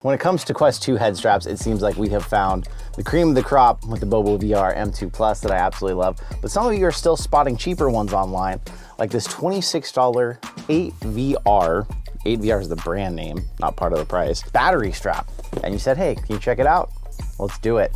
When it comes to Quest 2 head straps, it seems like we have found the cream of the crop with the Bobo VR M2 Plus that I absolutely love. But some of you are still spotting cheaper ones online, like this $26 8VR. 8VR is the brand name, not part of the price. Battery strap. And you said, hey, can you check it out? Let's do it.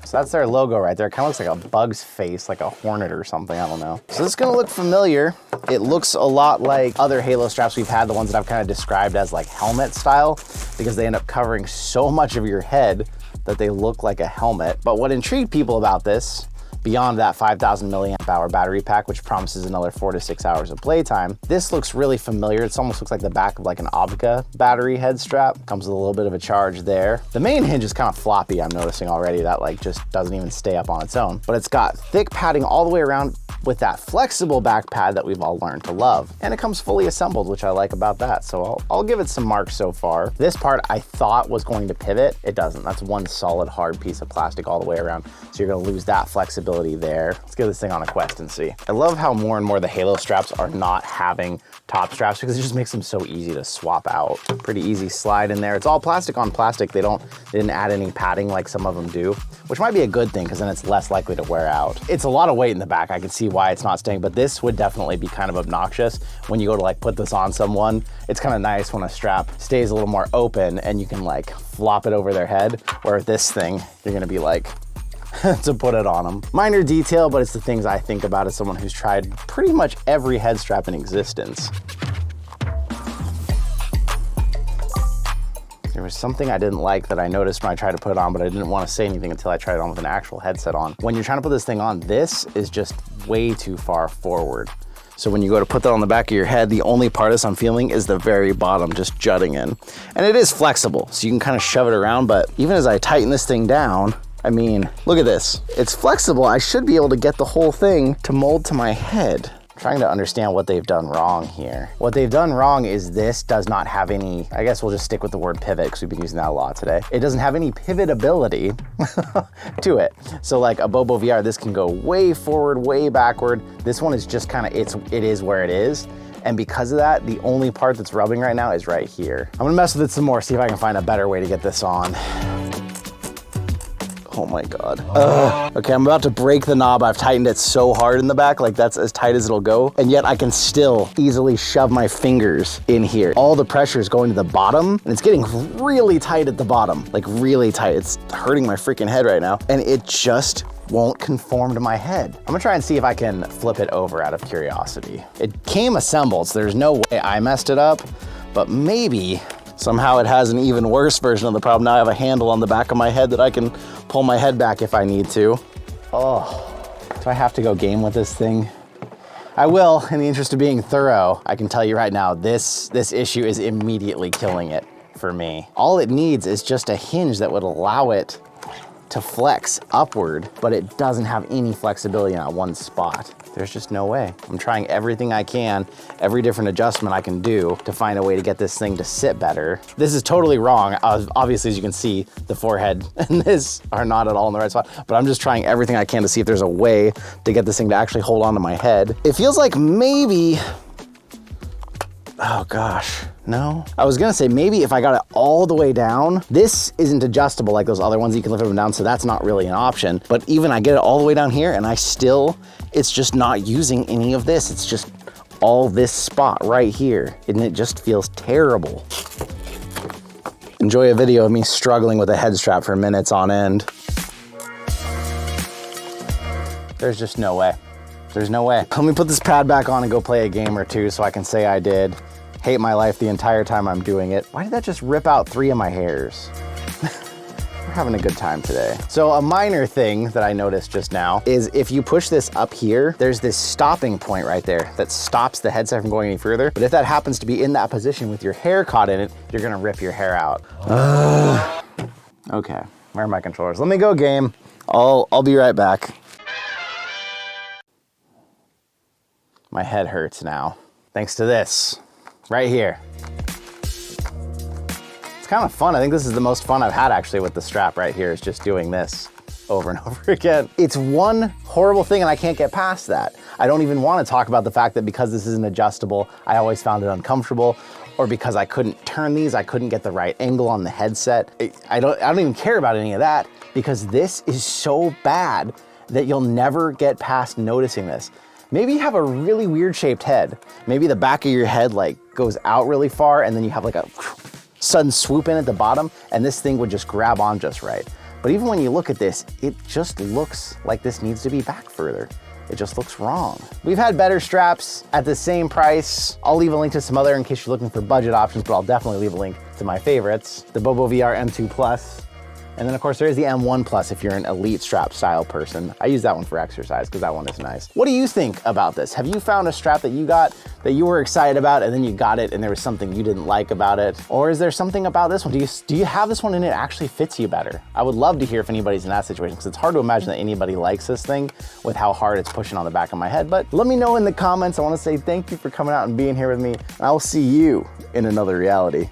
So that's their logo right there. It kind of looks like a bug's face, like a hornet or something, I don't know. So this is gonna look familiar. It looks a lot like other Halo straps we've had, the ones that I've kind of described as like helmet style, because they end up covering so much of your head that they look like a helmet. But what intrigued people about this, beyond that 5,000 milliamp hour battery pack, which promises another 4 to 6 hours of playtime, this looks really familiar. It almost looks like the back of like an Obca battery head strap. Comes with a little bit of a charge there. The main hinge is kind of floppy, I'm noticing already. That like just doesn't even stay up on its own. But it's got thick padding all the way around with that flexible back pad that we've all learned to love. And it comes fully assembled, which I like about that. So I'll give it some marks so far. This part I thought was going to pivot. It doesn't. That's one solid hard piece of plastic all the way around. So you're gonna lose that flexibility there. Let's give this thing on a Quest and see. I love how more and more the Halo straps are not having top straps because it just makes them so easy to swap out. Pretty easy slide in there. It's all plastic on plastic. They didn't add any padding like some of them do, which might be a good thing because then it's less likely to wear out. It's a lot of weight in the back. I can see why it's not staying, but this would definitely be kind of obnoxious when you go to like put this on someone. It's kind of nice when a strap stays a little more open and you can like flop it over their head, where this thing, you're gonna be like, to put it on them. Minor detail, but it's the things I think about as someone who's tried pretty much every head strap in existence. There was something I didn't like that I noticed when I tried to put it on, but I didn't want to say anything until I tried it on with an actual headset on. When you're trying to put this thing on, this is just way too far forward. So when you go to put that on the back of your head, the only part this I'm feeling is the very bottom just jutting in. And it is flexible, so you can kind of shove it around, but even as I tighten this thing down, I mean, look at this. It's flexible. I should be able to get the whole thing to mold to my head. I'm trying to understand what they've done wrong here. What they've done wrong is this does not have any, I guess we'll just stick with the word pivot because we've been using that a lot today. It doesn't have any pivotability to it. So like a Bobo VR, this can go way forward, way backward. This one is just kind of, it is where it is. And because of that, the only part that's rubbing right now is right here. I'm gonna mess with it some more, see if I can find a better way to get this on. Oh my God. Okay, I'm about to break the knob. I've tightened it so hard in the back, like that's as tight as it'll go. And yet I can still easily shove my fingers in here. All the pressure is going to the bottom and it's getting really tight at the bottom, like really tight. It's hurting my freaking head right now. And it just won't conform to my head. I'm gonna try and see if I can flip it over out of curiosity. It came assembled, so there's no way I messed it up, but maybe somehow it has an even worse version of the problem. Now I have a handle on the back of my head that I can pull my head back if I need to. Oh, do I have to go game with this thing? I will, in the interest of being thorough. I can tell you right now, this issue is immediately killing it for me. All it needs is just a hinge that would allow it to flex upward, but it doesn't have any flexibility in that one spot. There's just no way. I'm trying everything I can, every different adjustment I can do to find a way to get this thing to sit better. This is totally wrong. Obviously, as you can see, the forehead and this are not at all in the right spot, but I'm just trying everything I can to see if there's a way to get this thing to actually hold onto my head. It feels like maybe, oh gosh, no. I was gonna say maybe if I got it all the way down, this isn't adjustable like those other ones, you can lift them down, so that's not really an option. But even I get it all the way down here and it's just not using any of this. It's just all this spot right here. And it just feels terrible. Enjoy a video of me struggling with a head strap for minutes on end. There's just no way. There's no way. Let me put this pad back on and go play a game or two so I can say I did. Hate my life the entire time I'm doing it. Why did that just rip out 3 of my hairs? We're having a good time today. So a minor thing that I noticed just now is if you push this up here, there's this stopping point right there that stops the headset from going any further. But if that happens to be in that position with your hair caught in it, you're gonna rip your hair out. Okay, where are my controllers? Let me go game. I'll be right back. My head hurts now, thanks to this right here. It's kind of fun. I think this is the most fun I've had actually with the strap right here, is just doing this over and over again. It's one horrible thing and I can't get past that. I don't even want to talk about the fact that because this isn't adjustable, I always found it uncomfortable. or because I couldn't turn these, I couldn't get the right angle on the headset. I don't even care about any of that, because this is so bad that you'll never get past noticing this. Maybe you have a really weird shaped head. Maybe the back of your head like goes out really far, and then you have like a sudden swoop in at the bottom, and this thing would just grab on just right. But even when you look at this, it just looks like this needs to be back further. It just looks wrong. We've had better straps at the same price. I'll leave a link to some other in case you're looking for budget options, but I'll definitely leave a link to my favorites, the Bobo VR M2 Plus. And then of course there's the M1 Plus if you're an elite strap style person. I use that one for exercise because that one is nice. What do you think about this? Have you found a strap that you got that you were excited about and then you got it and there was something you didn't like about it? Or is there something about this one? Do you have this one and it actually fits you better? I would love to hear if anybody's in that situation, because it's hard to imagine that anybody likes this thing with how hard it's pushing on the back of my head. But let me know in the comments. I want to say thank you for coming out and being here with me, and I will see you in another reality.